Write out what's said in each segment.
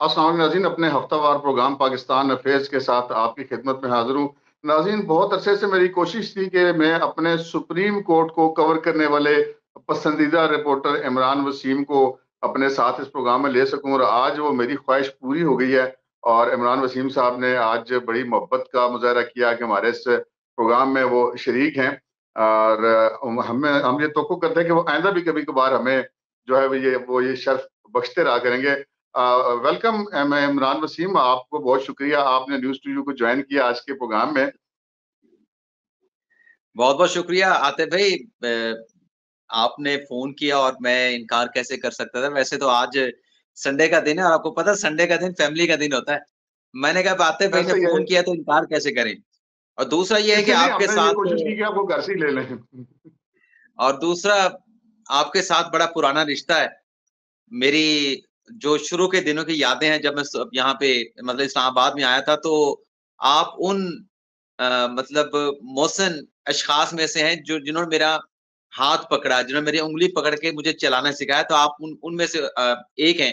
अस्सलाम वालेकुम नाज़रीन, अपने हफ्तावार प्रोग्राम पाकिस्तान अफेयर्स के साथ आपकी खिदमत में हाजिर हूँ। नाज़रीन, बहुत अरसे से मेरी कोशिश थी कि मैं अपने सुप्रीम कोर्ट को कवर करने वाले पसंदीदा रिपोर्टर इमरान वसीम को अपने साथ इस प्रोग्राम में ले सकूं, और आज वो मेरी ख्वाहिश पूरी हो गई है। और इमरान वसीम साहब ने आज बड़ी मोहब्बत का मुजाहरा किया कि हमारे इस प्रोग्राम में वो शरीक हैं। और हम ये तवक्को करते हैं कि वो आइंदा भी कभी कभार हमें जो है वो ये शर्फ बख्शते रहा करेंगे। वेलकम इमरान वसीम, आपको बहुत शुक्रिया, आपने न्यूज स्टूडियो को ज्वाइन किया आज के प्रोग्राम में। बहुत बहुत शुक्रिया आतिफ भाई। आपने फोन किया और मैं इनकार कैसे कर सकता था। वैसे तो आज संडे का दिन है और आपको पता है संडे का दिन फैमिली का दिन होता है। मैंने कहा आतिफ भाई ने ऐसा ही है, फोन किया तो इनकार कैसे करें। और दूसरा ये है कि इसीलिए आपके हमने ये साथ कोशिश की कि आपको घर से ही ले लें। और दूसरा आपके साथ बड़ा पुराना रिश्ता है। मेरी जो शुरू के दिनों की यादें हैं, जब मैं यहाँ पे मतलब इस्लामाबाद में आया था, तो आप उन मतलब मोहसिन अशखास में से हैं जो जिन्होंने मेरा हाथ पकड़ा, जिन्होंने मेरी उंगली पकड़ के मुझे चलाना सिखाया। तो आप उनमें से एक हैं।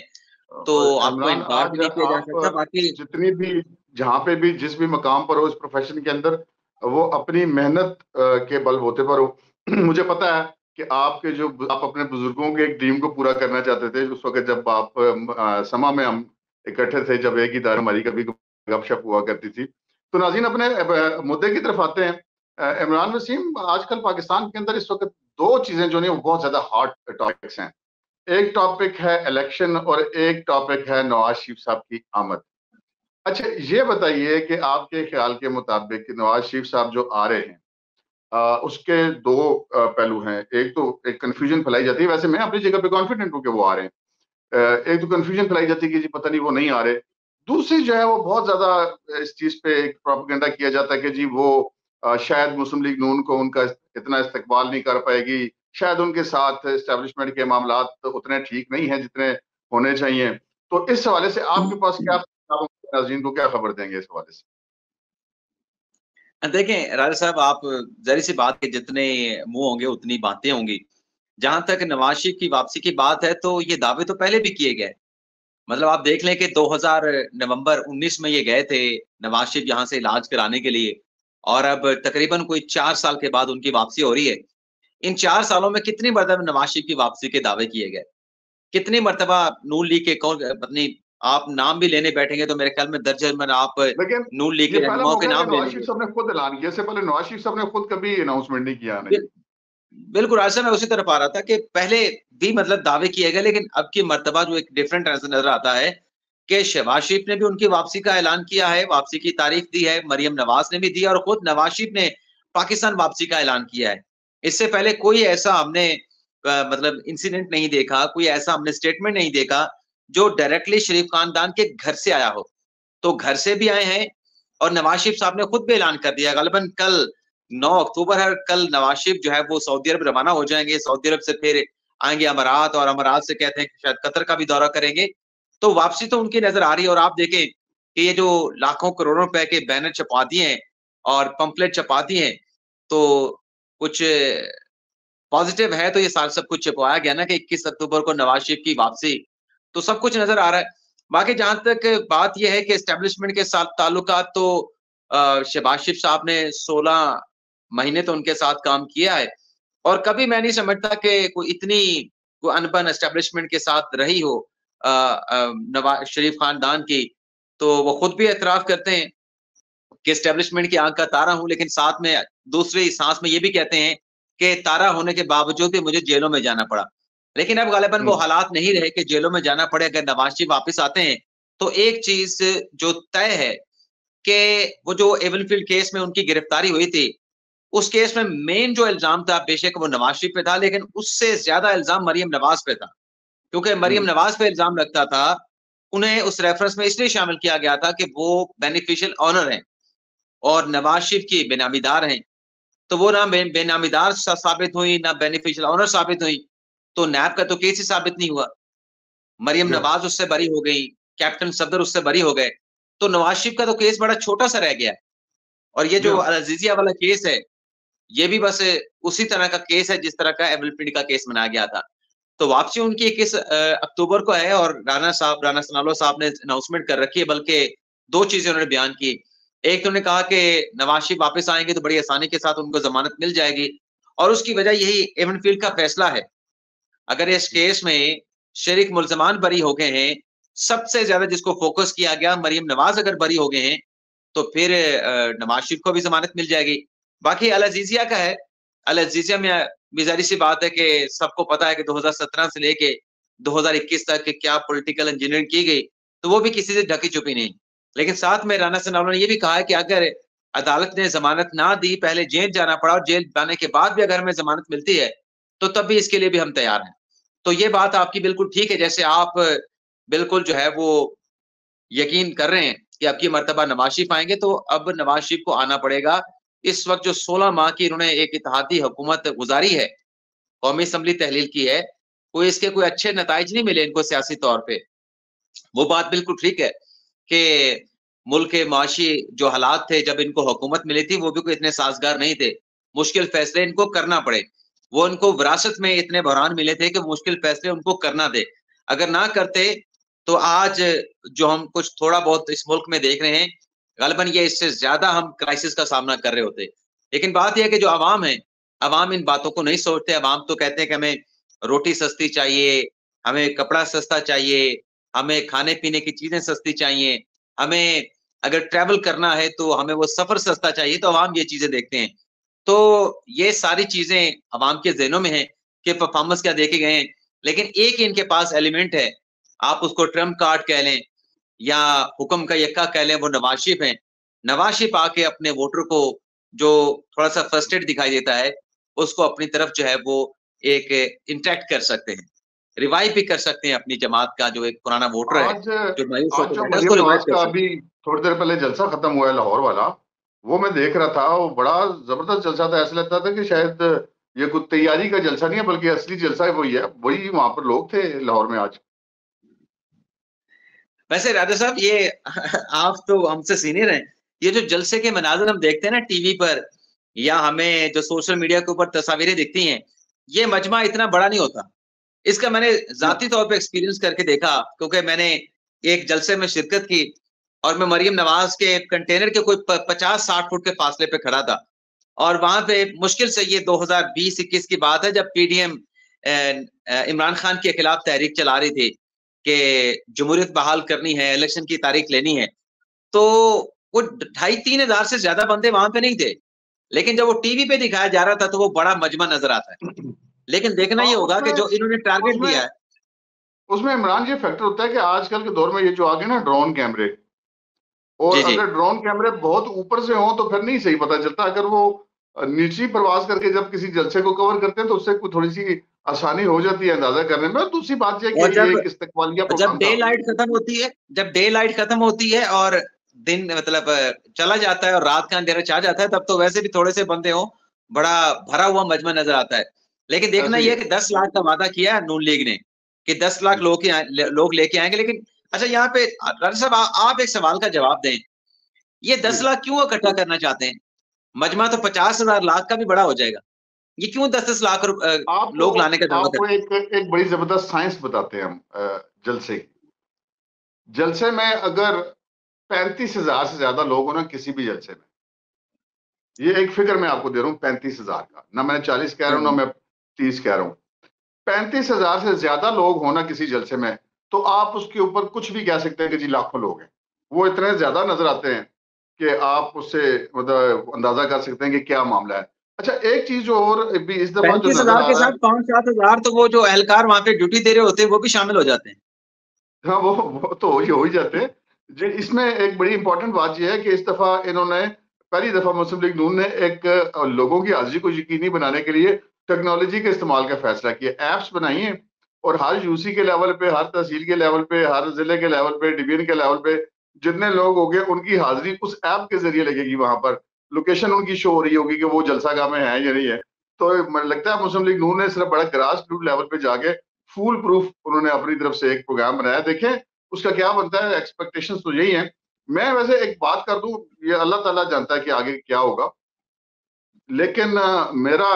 तो और आपको इमरान, इनकार भी आज नहीं किया जा सकता। आप बाकी जितनी भी, जहाँ पे भी, जिस भी मकाम पर हो इस प्रोफेशन के अंदर, वो अपनी मेहनत के बलबूते पर हो। मुझे पता है कि आप अपने बुजुर्गों के एक ड्रीम को पूरा करना चाहते थे उस वक्त जब आप समा में हम इकट्ठे थे, जब एक ही दार हमारी कभी गपशप हुआ करती थी। तो नाज़रीन, अपने मुद्दे की तरफ आते हैं। इमरान वसीम, आजकल पाकिस्तान के अंदर इस वक्त दो चीजें जो नहीं वो बहुत ज्यादा हॉट टॉपिक्स हैं। एक टॉपिक है इलेक्शन और एक टॉपिक है नवाज शरीफ साहब की आमद। अच्छा, ये बताइए कि आपके ख्याल के मुताबिक नवाज शरीफ साहब जो आ रहे हैं, उसके दो पहलू हैं। एक तो एक कंफ्यूजन फैलाई जाती है, वैसे मैं अपनी जगह पे कॉन्फिडेंट हूँ कि वो आ रहे हैं। एक तो कंफ्यूजन फैलाई जाती है कि जी पता नहीं वो नहीं आ रहे। दूसरी जो है वो बहुत ज्यादा इस चीज पे एक प्रोपेगेंडा किया जाता है कि जी वो शायद मुस्लिम लीग नून को उनका इतना इस्तकबाल नहीं कर पाएगी, शायद उनके साथ एस्टेब्लिशमेंट के मामलात तो उतने ठीक नहीं हैं जितने होने चाहिए। तो इस हवाले से आपके पास क्या, आप नाज़रीन को क्या खबर देंगे इस हवाले से? देखें राजा साहब, आप जरी सी बात के जितने मुंह होंगे उतनी बातें होंगी। जहां तक नवाज शरीफ की वापसी की बात है, तो ये दावे तो पहले भी किए गए। मतलब आप देख लें कि 2000 नवंबर 19 में ये गए थे नवाज शरीफ यहाँ से इलाज कराने के लिए, और अब तकरीबन कोई 4 साल के बाद उनकी वापसी हो रही है। इन 4 सालों में कितनी मर्तबा नवाज शरीफ की वापसी के दावे किए गए, कितनी मर्तबा नून लीग के कौन पत्नी, आप नाम भी लेने बैठेंगे तो मेरे ख्याल में दर्जन आप लेकिन नून लीग ये के पहला रहनुमाओं के मौका है कि नाम ले नवाज शरीफ लेंगे। साहब ने खुद ऐलान किया, इससे पहले नवाज शरीफ साहब ने खुद कभी अनाउंसमेंट नहीं किया नहीं। बिल, बिल्कुल ऐसा मैं उसी तरफ आ रहा था कि पहले भी मतलब दावे किए गए, लेकिन अब की मर्तबा जो एक डिफरेंट नजर आता है कि शहबाज शरीफ ने भी उनकी वापसी का ऐलान किया है, वापसी की तारीख दी है, मरियम नवाज ने भी दी, और खुद नवाज शरीफ ने पाकिस्तान वापसी का ऐलान किया है। इससे पहले कोई ऐसा हमने मतलब इंसिडेंट नहीं देखा, कोई ऐसा हमने स्टेटमेंट नहीं देखा जो डायरेक्टली शरीफ खानदान के घर से आया हो। तो घर से भी आए हैं, और नवाज शरीफ साहब ने खुद भी ऐलान कर दिया, गलबन कल 9 अक्टूबर है, कल नवाज शरीफ जो है वो सऊदी अरब रवाना हो जाएंगे। सऊदी अरब से फिर आएंगे अमारात, और अमारात से कहते हैं कि शायद कतर का भी दौरा करेंगे। तो वापसी तो उनकी नजर आ रही है। और आप देखें कि ये जो लाखों करोड़ों रुपए के बैनर छपा दिए हैं और पंपलेट छपा दिए हैं, तो कुछ पॉजिटिव है तो ये साल सब कुछ छपवाया गया ना कि 21 अक्टूबर को नवाज शरीफ की वापसी, तो सब कुछ नजर आ रहा है। बाकी जहां तक बात यह है कि एस्टेब्लिशमेंट के साथ ताल्लुकात, तो शहबाज शरीफ साहब ने 16 महीने तो उनके साथ काम किया है, और कभी मैं नहीं समझता कि कोई इतनी कोई अनबन एस्टेब्लिशमेंट के साथ रही हो नवाज शरीफ खानदान की। तो वो खुद भी एतराफ करते हैं कि एस्टेब्लिशमेंट की आंख का तारा हूं, लेकिन साथ में दूसरी सांस में ये भी कहते हैं कि तारा होने के बावजूद भी मुझे जेलों में जाना पड़ा। लेकिन अब गालिबन वो हालात नहीं रहे कि जेलों में जाना पड़े। अगर नवाज शरीफ वापस आते हैं तो एक चीज जो तय है कि वो जो एवनफील्ड केस में उनकी गिरफ्तारी हुई थी, उस केस में मेन जो इल्जाम था बेशक वो नवाज शरीफ पे था, लेकिन उससे ज्यादा इल्जाम मरियम नवाज पे था। क्योंकि मरियम हम्म। नवाज पे इल्जाम लगता था, उन्हें उस रेफरेंस में इसलिए शामिल किया गया था कि वो बेनिफिशियल ऑनर हैं और नवाज शरीफ की बेनामीदार हैं। तो वो ना बेनामीदार साबित हुई, ना बेनिफिशियल ऑनर साबित हुई। तो नैब का तो केस ही साबित नहीं हुआ। मरियम या नवाज उससे बरी हो गई, कैप्टन सफदर उससे बरी हो गए। तो नवाज शरीफ का तो केस बड़ा छोटा सा रह गया। और ये जो या अजीजिया वाला केस है, ये भी बस उसी तरह का केस है जिस तरह का एवलपिंड का केस बनाया गया था। तो वापसी उनकी 21 अक्टूबर को है और राणा सनाउल्लाह साहब ने अनाउंसमेंट कर रखी है। बल्कि 2 चीजें उन्होंने बयान की। एक तो उन्होंने कहा कि नवाज शरीफ वापस आएंगे तो बड़ी आसानी के साथ उनको जमानत मिल जाएगी, और उसकी वजह यही एवनफील्ड का फैसला है। अगर इस केस में शरीक मुल्जमान बरी हो गए हैं, सबसे ज्यादा जिसको फोकस किया गया मरियम नवाज अगर बरी हो गए हैं, तो फिर नवाज शरीफ को भी जमानत मिल जाएगी। बाकी अल अजीजिया का है, अल अजीजिया में बेजारी सी बात है कि सबको पता है कि 2017 से लेके 2021 तक क्या पॉलिटिकल इंजीनियरिंग की गई, तो वो भी किसी से ढकी छुपी नहीं। लेकिन साथ में राणा सनाउल्लाह ने ये भी कहा है कि अगर अदालत ने जमानत ना दी, पहले जेल जाना पड़ा और जेल जाने के बाद भी अगर हमें जमानत मिलती है, तो तब भी इसके लिए भी हम तैयार हैं। तो ये बात आपकी बिल्कुल ठीक है, जैसे आप बिल्कुल जो है वो यकीन कर रहे हैं कि अब की मर्तबा नवाज शरीफ आएंगे, तो अब नवाज शरीफ को आना पड़ेगा। इस वक्त जो 16 माह की इन्होंने एक इत्तेहादी हुकूमत गुजारी है, कौमी असम्बली तहलील की है, कोई इसके कोई अच्छे नताइज नहीं मिले इनको सियासी तौर पे। वो बात बिल्कुल ठीक है कि मुल्क के माशी जो हालात थे जब इनको हुकूमत मिली थी, वो भी कोई इतने साजगार नहीं थे। मुश्किल फैसले इनको करना पड़े। वो इनको विरासत में इतने बहरान मिले थे कि मुश्किल फैसले उनको करना दे। अगर ना करते, तो आज जो हम कुछ थोड़ा बहुत इस मुल्क में देख रहे हैं, ग़ालिबन ये इससे ज़्यादा हम क्राइसिस का सामना कर रहे होते। लेकिन बात ये है कि जो अवाम है, अवाम इन बातों को नहीं सोचते। अवाम तो कहते हैं कि हमें रोटी सस्ती चाहिए, हमें कपड़ा सस्ता चाहिए, हमें खाने-पीने की चीज़ें सस्ती चाहिए, हमें अगर ट्रैवल करना है तो हमें वो सफ़र सस्ता चाहिए, तो अवाम ये चीज़ें देखते हैं। तो ये सारी चीज़ें अवाम के ज़हनों में हैं कि परफ़ॉर्मेंस क्या देके गए हैं। लेकिन एक इनके पास एलिमेंट है, आप उसको ट्रम्प कार्ड कह लें या हुक्म का यक्का कह लें, वो नवाज शरीफ हैं। नवाज शरीफ आके अपने वोटर को जो थोड़ा-सा फ्रस्ट्रेट दिखाई देता है, उसको अपनी तरफ जो है वो एक इंटैक्ट कर सकते हैं। रिवाइव भी कर सकते हैं अपनी जमात का जो एक पुराना वोटर है, आज जो मायूस आज होकर जो बैठा है, उसको मरियम रिवाइव नवाज कर का सकते अभी थोड़ी देर पहले जलसा खत्म हुआ है लाहौर वाला, वो मैं देख रहा था। वो बड़ा जबरदस्त जलसा था। ऐसा लगता था कि शायद ये कुछ तैयारी का जलसा नहीं है, बल्कि असली जलसा है वही है। वही वहां पर लोग थे लाहौर में आज। वैसे राजा साहब, ये आप तो हमसे सीनियर हैं। ये जो जलसे के मनाज़िर हम देखते हैं ना टीवी पर, या हमें जो सोशल मीडिया के ऊपर तस्वीरें दिखती हैं, ये मजमा इतना बड़ा नहीं होता। इसका मैंने ज़ाती तौर पे एक्सपीरियंस करके देखा, क्योंकि मैंने एक जलसे में शिरकत की और मैं मरियम नवाज के कंटेनर के कोई 50-60 फुट के फासले पे खड़ा था। और वहां पे मुश्किल से ये 2020-21 की बात है, जब पीडीएम इमरान खान के खिलाफ तहरीक चला रही थी कि जमहूरियत बहाल करनी है, इलेक्शन की तारीख लेनी है। तो वो 2,500-3 हजार से ज्यादा बंदे वहां पे नहीं थे। लेकिन जब वो टीवी पे दिखाया जा रहा था, तो वो बड़ा मजमा नजर आता है। लेकिन देखना हाँ, ये होगा कि उसमें जो इन्होंने टारगेट उसमें दिया है। उसमें इमरान ये फैक्टर होता है कि आजकल के दौर में ये जो आ गए ना ड्रोन कैमरे, और जी जी। अगर ड्रोन कैमरे बहुत ऊपर से हों तो फिर नहीं सही पता चलता। अगर वो नीची प्रवास करके जब किसी जलसे को कवर करते हैं तो उससे थोड़ी सी आसानी हो जाती है अंदाजा करने में। और दूसरी बात यह और कि ये जब एक इस्तकबालिया जब प्रोग्राम डे था। लाइट खत्म होती है, जब डे लाइट खत्म होती है और दिन मतलब चला जाता है और रात का अंधेरा छा जाता है, तब तो वैसे भी थोड़े से बंदे हो, बड़ा भरा हुआ मजमा नजर आता है। लेकिन देखना ऐसे ही यह है। है कि 10 लाख का वादा किया है नून लीग ने कि 10 लाख लोग लेके आएंगे। लेकिन अच्छा, यहाँ पे राजा साहब, आप एक सवाल का जवाब दें। ये जी, 10 लाख क्यों इकट्ठा करना चाहते हैं? मजमा तो 50,000 लाख का भी बड़ा हो जाएगा। ये क्यों 10-10 लाख आपको लोग लाने का दावा आपको करते हैं? एक बड़ी जबरदस्त साइंस बताते हैं हम। जलसे की, जलसे में अगर 35,000 से ज्यादा लोग हो ना किसी भी जलसे में, ये एक फिगर मैं आपको दे रहा हूँ 35,000 का, ना मैं 40 कह रहा हूँ ना मैं 30 कह रहा हूँ। 35,000 से ज्यादा लोग होना किसी जलसे में, तो आप उसके ऊपर कुछ भी कह सकते हैं कि जी लाखों लोग हैं। वो इतने ज्यादा नजर आते हैं कि आप उससे मतलब अंदाजा कर सकते हैं कि क्या मामला है। अच्छा, एक चीज जो और भी इस दफा जो पैंतीस नजर हजार आ के रहा है। साथ 5-7 हजार तो वो जो एहलकार वहां पे ड्यूटी दे रहे होते हैं, वो भी शामिल हो जाते हैं। हाँ, वो तो हो ही जाते हैं। इसमें एक बड़ी इंपॉर्टेंट बात यह है कि इस दफा इन्होंने पहली दफा मुस्लिम लीग नून ने एक लोगों की हाजिरी को यकीनी बनाने के लिए टेक्नोलॉजी के इस्तेमाल का फैसला किया। एप्स बनाई हैं और हर यूसी के लेवल पे, हर तहसील के लेवल पे, हर जिले के लेवल पे, डिवीजन के लेवल पे जितने लोग होंगे उनकी हाजिरी उस ऐप के जरिए लगेगी। वहां पर लोकेशन उनकी शो हो रही होगी कि वो जलसा गाह में है या नहीं है। तो मुझे लगता है मुस्लिम लीग नून ने सिर्फ बड़ा ग्रास रूट लेवल पे जाके फूल प्रूफ उन्होंने अपनी तरफ से एक प्रोग्राम बनाया। देखें उसका क्या बनता है। एक्सपेक्टेशंस तो यही है। मैं वैसे एक बात कर दूं, ये अल्लाह ताला जानता है कि आगे क्या होगा। लेकिन मेरा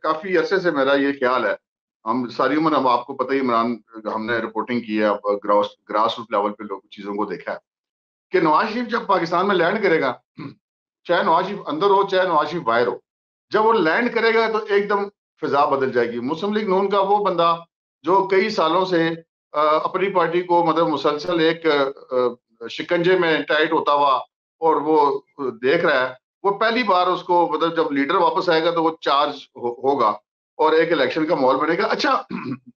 काफी अरसे से मेरा ये ख्याल है हम सारी उम्र, हम आपको पता ही, इमरान, हमने रिपोर्टिंग की है, अब ग्रास रूट लेवल पे लोग चीजों को देखा है कि नवाज शरीफ जब पाकिस्तान में लैंड करेगा, चाहे नवाज शरीफ अंदर हो चाहे नवाज शरीफ बाहर हो, जब वो लैंड करेगा तो एकदम फिजा बदल जाएगी। मुस्लिम लीग नून का वो बंदा जो कई सालों से अपनी पार्टी को मतलब मुसलसल एक शिकंजे में टाइट होता हुआ और वो देख रहा है, वो पहली बार उसको मतलब जब लीडर वापस आएगा तो वो चार्ज होगा और एक इलेक्शन का माहौल बनेगा। अच्छा,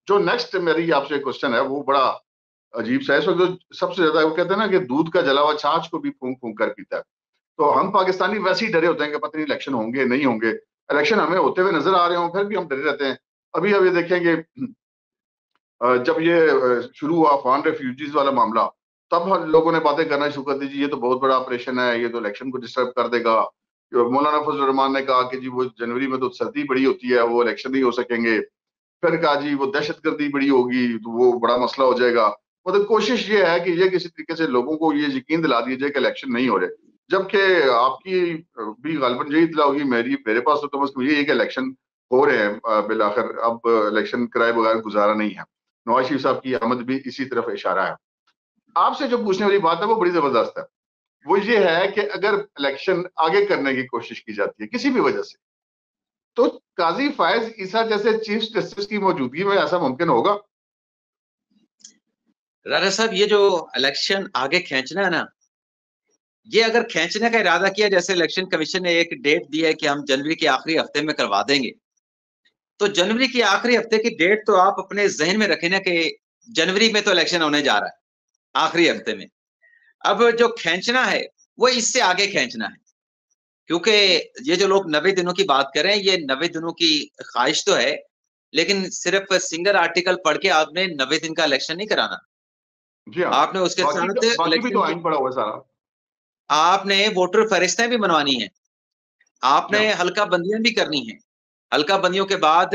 जो नेक्स्ट मेरी आपसे क्वेश्चन है वो बड़ा अजीब सा है। इस वक्त जो सबसे ज्यादा वो कहते हैं ना कि दूध का जला हुआ छाछ को भी फूंक फूंक कर पीता है, तो हम पाकिस्तानी वैसे ही डरे होते हैं कि पता नहीं इलेक्शन होंगे नहीं होंगे। इलेक्शन हमें होते हुए नजर आ रहे हो फिर भी हम डरे रहते हैं। अभी अब ये देखेंगे, जब ये शुरू हुआ अफगान रेफ्यूजीज वाला मामला, तब हम लोगों ने बातें करना शुरू कर दी, जी ये तो बहुत बड़ा ऑपरेशन है, ये तो इलेक्शन को डिस्टर्ब कर देगा। मौलाना फजल रहमान ने कहा कि जी वो जनवरी में तो सर्दी बड़ी होती है, वो इलेक्शन नहीं हो सकेंगे। फिर कहा जी वो दहशतगर्दी बड़ी होगी तो वो बड़ा मसला हो जाएगा। मतलब कोशिश ये है कि ये किसी तरीके से लोगों को ये यकीन दिला दिया जाए कि इलेक्शन नहीं हो रहे, जबकि आपकी भी गालबन यही इतला होगी, मेरे पास तो कम से कम ये है कि इलेक्शन हो रहे हैं बिलाखिर। अब इलेक्शन कराए बगैर गुजारा नहीं है। नवाज शरीफ साहब की आमद भी इसी तरफ इशारा है। आपसे जो पूछने वाली बात है वो बड़ी जबरदस्त है। वो ये है कि अगर इलेक्शन आगे करने की कोशिश की जाती है किसी भी वजह से, तो काजी फायज ईसा जैसे चीफ जस्टिस की मौजूदगी में ऐसा मुमकिन होगा? राजा साहब, ये जो इलेक्शन आगे खींचना है ना, ये अगर खींचने का इरादा किया, जैसे इलेक्शन कमीशन ने एक डेट दी है कि हम जनवरी के आखिरी हफ्ते में करवा देंगे, तो जनवरी के आखिरी हफ्ते की डेट तो आप अपने जहन में रखें ना कि जनवरी में तो इलेक्शन होने जा रहा है आखिरी हफ्ते में। अब जो खींचना है वो इससे आगे खींचना है, क्योंकि ये जो लोग 90 दिनों की बात कर रहे हैं, ये 90 दिनों की ख्वाहिश तो है, लेकिन सिर्फ सिंगल आर्टिकल पढ़ के आपने 90 दिन का इलेक्शन नहीं कराना। जी हाँ। आपने उसके साथ बाकी भी तो इलेक्शन की, आइन पड़ा हुआ है सारा। आपने वोटर फहरिस्तें भी बनवानी है, जी आपने हाँ। हल्का बंदियां भी करनी है। हल्का बंदियों के बाद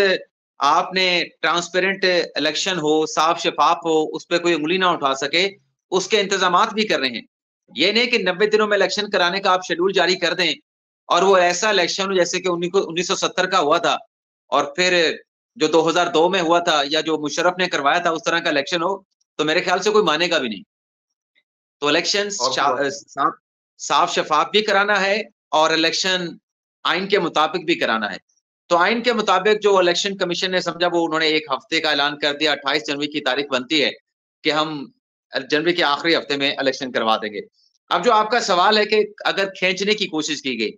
आपने ट्रांसपेरेंट इलेक्शन हो, साफ शफाफ हो, उस पर कोई उंगली ना उठा सके, उसके इंतजाम भी कर रहे हैं। ये नहीं कि 90 दिनों में इलेक्शन कराने का आप शेड्यूल जारी कर दें और वो ऐसा इलेक्शन हो जैसे कि 1970 का हुआ था, और फिर जो 2002 में हुआ था या जो मुशर्रफ ने करवाया था उस तरह का इलेक्शन हो, तो मेरे ख्याल से कोई मानेगा भी नहीं। तो इलेक्शन और तो बात है। साफ शफाफ भी कराना है और इलेक्शन आइन के मुताबिक भी कराना है। तो आइन के मुताबिक जो इलेक्शन कमीशन ने समझा, वो उन्होंने एक हफ्ते का ऐलान कर दिया, 28 जनवरी की तारीख बनती है कि हम जनवरी के आखिरी हफ्ते में इलेक्शन करवा देंगे। अब जो आपका सवाल है कि अगर खींचने की कोशिश की गई,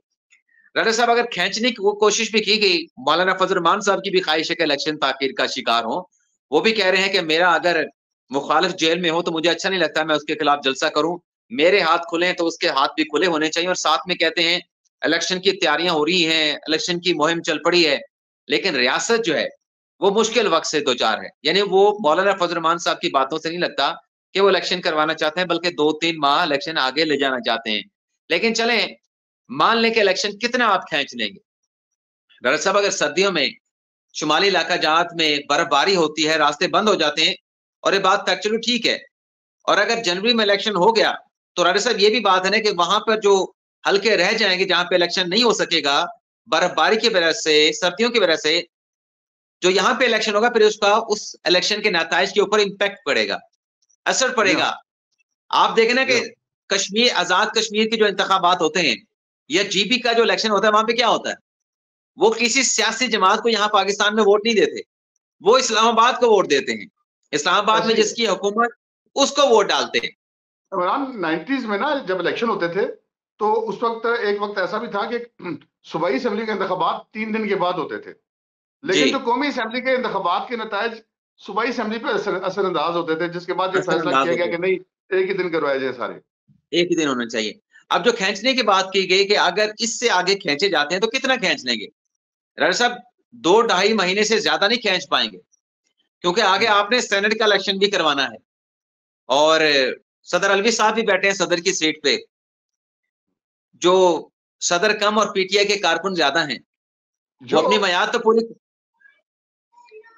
राजा साहब, अगर खींचने की कोशिश भी की गई, मौलाना फजल रहमान साहब की भी ख्वाहिश है कि इलेक्शन ताखीर का शिकार हो। वो भी कह रहे हैं कि मेरा अगर मुखालिफ जेल में हो तो मुझे अच्छा नहीं लगता, मैं उसके खिलाफ जलसा करूं, मेरे हाथ खुले तो उसके हाथ भी खुले होने चाहिए। और साथ में कहते हैं इलेक्शन की तैयारियां हो रही हैं, इलेक्शन की मुहिम चल पड़ी है, लेकिन रियासत जो है वो मुश्किल वक्त से दो चार है। यानी वो मौलाना फजल रहमान साहब की बातों से नहीं लगता कि वो इलेक्शन करवाना चाहते हैं, बल्कि 2-3 माह इलेक्शन आगे ले जाना चाहते हैं। लेकिन चलें, मान लें कि इलेक्शन कितना आप खींच लेंगे। डॉक्टर साहब, अगर सर्दियों में शुमाली इलाका जहां में बर्फबारी होती है, रास्ते बंद हो जाते हैं, और ये बात फैक्चुअली ठीक है, और अगर जनवरी में इलेक्शन हो गया तो राजा साहब ये भी बात है ना कि वहां पर जो हल्के रह जाएंगे जहां पे इलेक्शन नहीं हो सकेगा बर्फबारी की वजह से, सर्दियों की वजह से, जो यहाँ पे इलेक्शन होगा फिर उसका उस इलेक्शन के नताइज के ऊपर इम्पैक्ट पड़ेगा, असर जी हाँ। पड़ेगा। आप देखें ना जी कि हाँ। कश्मीर, आजाद कश्मीर के जो इंतखाबात होते हैं या जीपी का जो इलेक्शन होता है, वहां पे क्या होता है, वो किसी सियासी जमात को यहाँ पाकिस्तान में वोट नहीं देते, वो इस्लामाबाद को वोट देते हैं। इस्लामाबाद में ऐसे ही है जिसकी हुकूमत, उसको वोट डालते हैं। इमरान। 90s में ना जब इलेक्शन होते थे तो उस वक्त एक वक्त ऐसा भी था कि सूबाई असेंबली के इंतखाबात 3 दिन के बाद होते थे, जी, लेकिन जो कौमी असेंबली के इंतखाबात के नतायज सूबाई असेंबली पर असरअंदाज होते थे, जिसके बाद ये फैसला असरअंदाज किया गया होते हैं, कि नहीं, एक ही दिन करवाए जाए सारे। एक ही दिन होना चाहिए। अब जो खींचने की बात की गई कि अगर इससे आगे खींचे जाते हैं तो कितना खींच लेंगे, राजा साहब 2-2.5 महीने से ज्यादा नहीं खींच पाएंगे, क्योंकि आगे आपने सेनेट का इलेक्शन भी करवाना है, और सदर अलवी साहब भी बैठे हैं सदर की सीट पे, जो सदर कम और पीटीआई के कारकुन ज्यादा हैं, वो जो अपनी मयाद तो पूरी।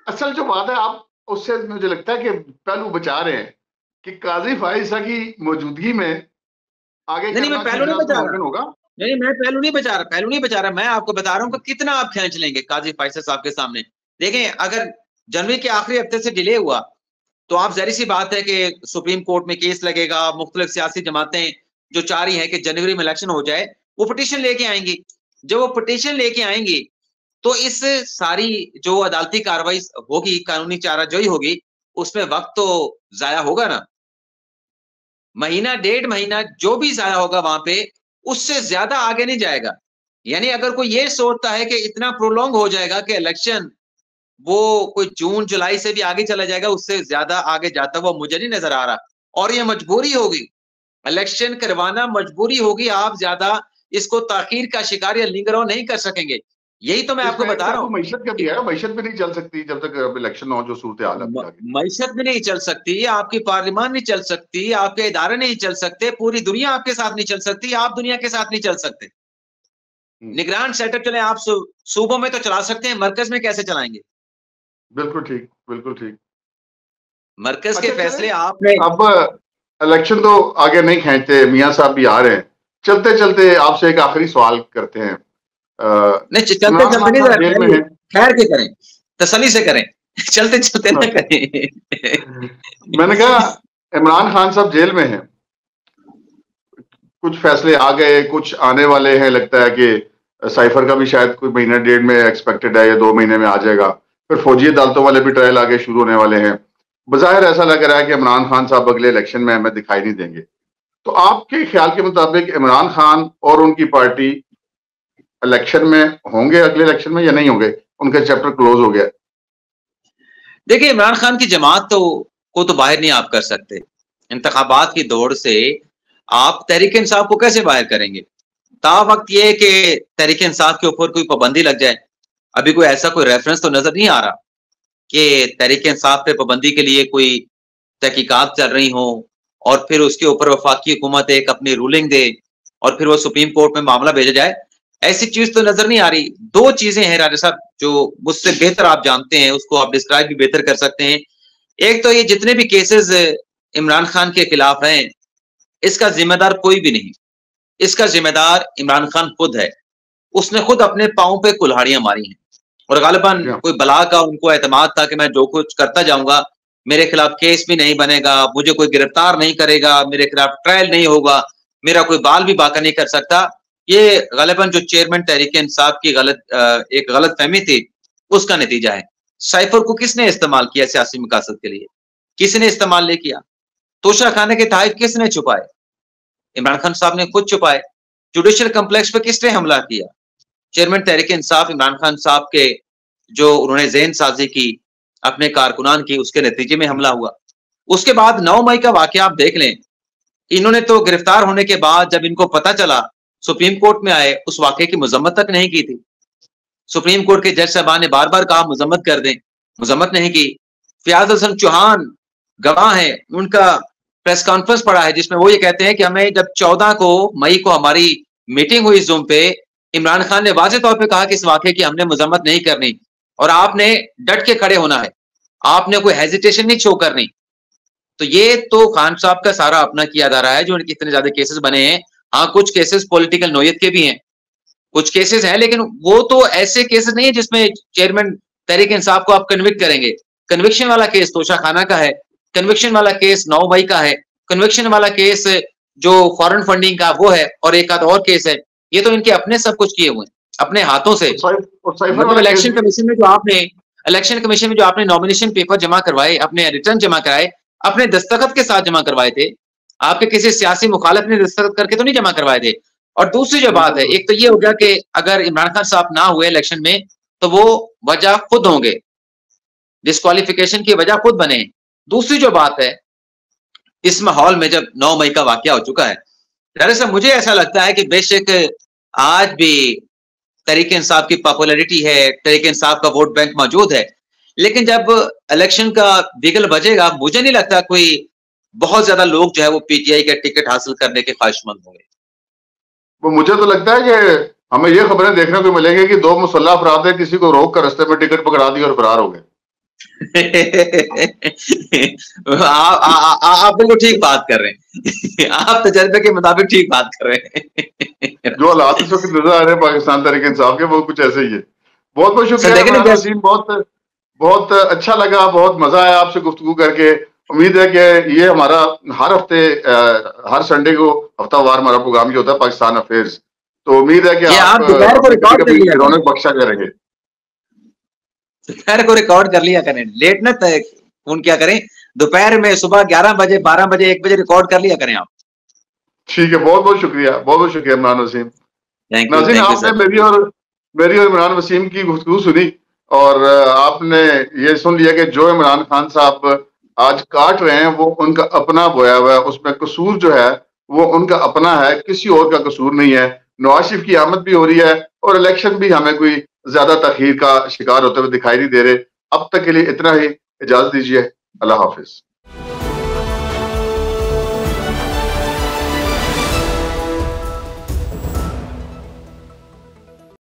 असल जो बात है, आप उससे मुझे लगता है कि पहलू बचा रहे हैं कि काजी फाइजा की मौजूदगी में आगे नहीं नहीं, मैं करना पहलू नहीं खींचना तो बचा रहा, मुमकिन होगा। नहीं मैं पहलू नहीं बचा रहा, पहलू नहीं बचा रहा, मैं आपको बता रहा हूँ कि कितना आप खींच लेंगे काजी फैसल साहब के सामने। देखें, अगर जनवरी के आखिरी हफ्ते से डिले हुआ, तो आप ज़ाहिर सी बात है कि सुप्रीम कोर्ट में केस लगेगा, मुख्तलिफ सियासी जमातें जो चाह रही हैं कि जनवरी में इलेक्शन हो जाए, वो पिटीशन लेके आएंगी। जब वो पिटीशन लेके आएंगी, तो इस सारी जो अदालती कार्रवाई होगी, कानूनी चाराजोई होगी, उसमें वक्त तो जाया होगा ना। महीना, 1.5 महीना जो भी जाया होगा वहां पे, उससे ज्यादा आगे नहीं जाएगा। यानी अगर कोई ये सोचता है कि इतना प्रोलॉन्ग हो जाएगा कि इलेक्शन वो कोई जून जुलाई से भी आगे चला जाएगा, उससे ज्यादा आगे जाता हुआ मुझे नहीं नजर आ रहा। और ये मजबूरी होगी, इलेक्शन करवाना मजबूरी होगी। आप ज्यादा इसको ताखीर का शिकार या लिंगर ऑन नहीं कर सकेंगे। यही तो मैं आपको इसमें एक बता रहा हूँ। मईशत का भी है, मईशत भी नहीं चल सकती जब तक अब इलेक्शन हो, जो सूरत हाल है आगे। मईशत भी नहीं चल सकती, आपकी पार्लियामान नहीं चल सकती, आपके इदारे नहीं चल सकते, पूरी दुनिया आपके साथ नहीं चल सकती, आप दुनिया के साथ नहीं चल सकते। निगरान सेटअप चले आप सूबों में तो चला सकते हैं, मरकज में कैसे चलाएंगे? बिल्कुल ठीक, बिल्कुल ठीक। मरकज के फैसले आपने अब इलेक्शन तो आगे नहीं खींचते, मियां साहब भी आ रहे हैं। चलते चलते आपसे एक आखिरी सवाल करते हैं। नहीं, चलते चलते नहीं, खैर के करें, तसल्ली से करें, चलते चलते ना करें। मैंने कहा इमरान खान साहब जेल में हैं, कुछ फैसले आ गए, कुछ आने वाले हैं। लगता है कि साइफर का भी शायद कोई महीना 1.5 में एक्सपेक्टेड है, या 2 महीने में आ जाएगा। फिर फौजी अदालतों वाले भी ट्रायल आगे शुरू होने वाले हैं। बज़ाहिर ऐसा लग रहा है कि इमरान खान साहब अगले इलेक्शन में हमें दिखाई नहीं देंगे। तो आपके ख्याल के मुताबिक इमरान खान और उनकी पार्टी इलेक्शन में होंगे, अगले इलेक्शन में, या नहीं होंगे? उनका चैप्टर क्लोज हो गया? देखिए, इमरान खान की जमात को तो बाहर नहीं आप कर सकते। इंतखाबात की दौड़ से आप तहरीक इंसाफ को कैसे बाहर करेंगे? ता वक्त ये कि तहरीक इंसाफ के ऊपर कोई पाबंदी लग जाए। अभी कोई ऐसा कोई रेफरेंस तो नजर नहीं आ रहा कि तहरीक इंसाफ पे पाबंदी के लिए कोई तहकीकात चल रही हो और फिर उसके ऊपर वफाकी हुकूमत एक अपनी रूलिंग दे और फिर वो सुप्रीम कोर्ट में मामला भेजा जाए। ऐसी चीज तो नजर नहीं आ रही। 2 चीजें हैं राजा साहब जो मुझसे बेहतर आप जानते हैं, उसको आप डिस्क्राइब भी बेहतर कर सकते हैं। एक तो ये जितने भी केसेस इमरान खान के खिलाफ हैं, इसका जिम्मेदार कोई भी नहीं। इसका जिम्मेदार इमरान खान खुद है। उसने खुद अपने पाँव पे कुल्हाड़ियां मारी हैं और गालिबन कोई बला का उनको एतमाद था कि मैं जो कुछ करता जाऊंगा, मेरे खिलाफ केस भी नहीं बनेगा, मुझे कोई गिरफ्तार नहीं करेगा, मेरे खिलाफ ट्रायल नहीं होगा, मेरा कोई बाल भी बाका नहीं कर सकता। ये गालिबन जो चेयरमैन तहरीक इंसाफ की एक गलत फहमी थी, उसका नतीजा है। साइफर को किसने इस्तेमाल किया सियासी मकासद के लिए? किसी ने इस्तेमाल नहीं किया। तोशा खाने के तहफ़ किसने छुपाए? इमरान खान साहब ने खुद छुपाए। जुडिशियल कॉम्प्लेक्स पे किसने हमला किया? चेयरमैन तहरीक इंसाफ इमरान खान साहब के जो उन्होंने ज़हन साजी की अपने कारकुनान की, उसके नतीजे में हमला हुआ। उसके बाद 9 मई का वाकया आप देख लें। इन्होंने तो गिरफ्तार होने के बाद जब इनको पता चला, सुप्रीम कोर्ट में आए, उस वाकये की मजम्मत तक नहीं की थी। सुप्रीम कोर्ट के जज साहबान ने बार बार कहा मजम्मत कर दें, मजम्मत नहीं की। फयाज हसन चौहान गवाह है, उनका प्रेस कॉन्फ्रेंस पड़ा है जिसमें वो ये कहते हैं कि हमें जब 14 मई को हमारी मीटिंग हुई जूम पे, इमरान खान ने वाज़ेह तौर पे कहा कि इस वाकये की हमने मजम्मत नहीं करनी और आपने डट के खड़े होना है, आपने कोई हेजिटेशन नहीं शो करनी। तो ये तो खान साहब का सारा अपना किया जा रहा है, जो इनके इतने ज्यादा केसेस बने हैं। हाँ, कुछ केसेस पॉलिटिकल नोयत के भी हैं, कुछ केसेस हैं, लेकिन वो तो ऐसे केसेस नहीं है जिसमें चेयरमैन तहरीक इंसाफ को आप कन्विक्ट करेंगे। कन्विक्शन वाला केस तोशा खाना का है, कन्विक्शन वाला केस 9 मई का है, कन्विक्शन वाला केस जो फॉरेन फंडिंग का वो है, और एक आध और केस है। ये तो इनके अपने सब कुछ किए हुए हैं अपने हाथों से। मतलब इलेक्शन कमीशन में जो आपने नॉमिनेशन पेपर जमा करवाए, अपने रिटर्न जमा कराए, अपने दस्तखत के साथ जमा करवाए थे। आपके किसी सियासी मुखालिफ ने दस्तखत करके तो नहीं जमा करवाए थे। और दूसरी जो बात है, एक तो ये हो गया कि अगर इमरान खान साहब ना हुए इलेक्शन में, तो वो वजह खुद होंगे, डिस्क्वालिफिकेशन की वजह खुद बने। दूसरी जो बात है, इस माहौल में जब 9 मई का वाकया हो चुका है, दरअसल मुझे ऐसा लगता है कि बेशक आज भी तहरीक इंसाफ की पॉपुलैरिटी है, तहरीक इंसाफ का वोट बैंक मौजूद है, लेकिन जब इलेक्शन का बिगल बजेगा, मुझे नहीं लगता कोई बहुत ज्यादा लोग जो है वो पीटीआई का टिकट हासिल करने के ख्वाहिशमंद होंगे। वो मुझे तो लगता है कि हमें ये खबरें देखने को मिलेंगी कि 2 मुसल्लह अफराद ने किसी को रोक कर रास्ते में टिकट पकड़ा दिया और फरार हो गए। आप बिल्कुल ठीक बात कर रहे हैं। आप तजर्बे के मुताबिक ठीक बात कर रहे हैं। जो हालात इस वक्त नजर आ रहे हैं पाकिस्तान तहरीक इंसाफ के, वो कुछ ऐसे ही है। बहुत बहुत शुक्रिया, बहुत बहुत अच्छा लगा, बहुत मजा आया आपसे गुफ्तगू करके। उम्मीद है कि ये हमारा हर हफ्ते हर संडे को हफ्तावार हमारा प्रोग्राम जो होता है पाकिस्तान अफेयर्स, तो उम्मीद है कि ये आप आप दोपहर को हमें कभी रिकॉर्ड कर कभी लिया करें, रौनक बख्शा करेंगे। दोपहर को रिकॉर्ड कर लिया करें, लेट ना फोन किया करें, दोपहर में सुबह 11 बजे 12 बजे 1 बजे रिकॉर्ड कर लिया करें आप। ठीक है, बहुत बहुत शुक्रिया, बहुत बहुत शुक्रिया इमरान वसीम। नाज़रीन, थैंक यू आपने सर। मेरी और इमरान वसीम की गुफ्तगू सुनी, और आपने ये सुन लिया कि जो इमरान खान साहब आज काट रहे हैं वो उनका अपना बोया हुआ है, उसमें कसूर जो है वो उनका अपना है, किसी और का कसूर नहीं है। नवाज शरीफ की आमद भी हो रही है और इलेक्शन भी हमें कोई ज्यादा तखीर का शिकार होते हुए दिखाई नहीं दे रहे। अब तक के लिए इतना ही, इजाजत दीजिए, अल्लाह हाफिज।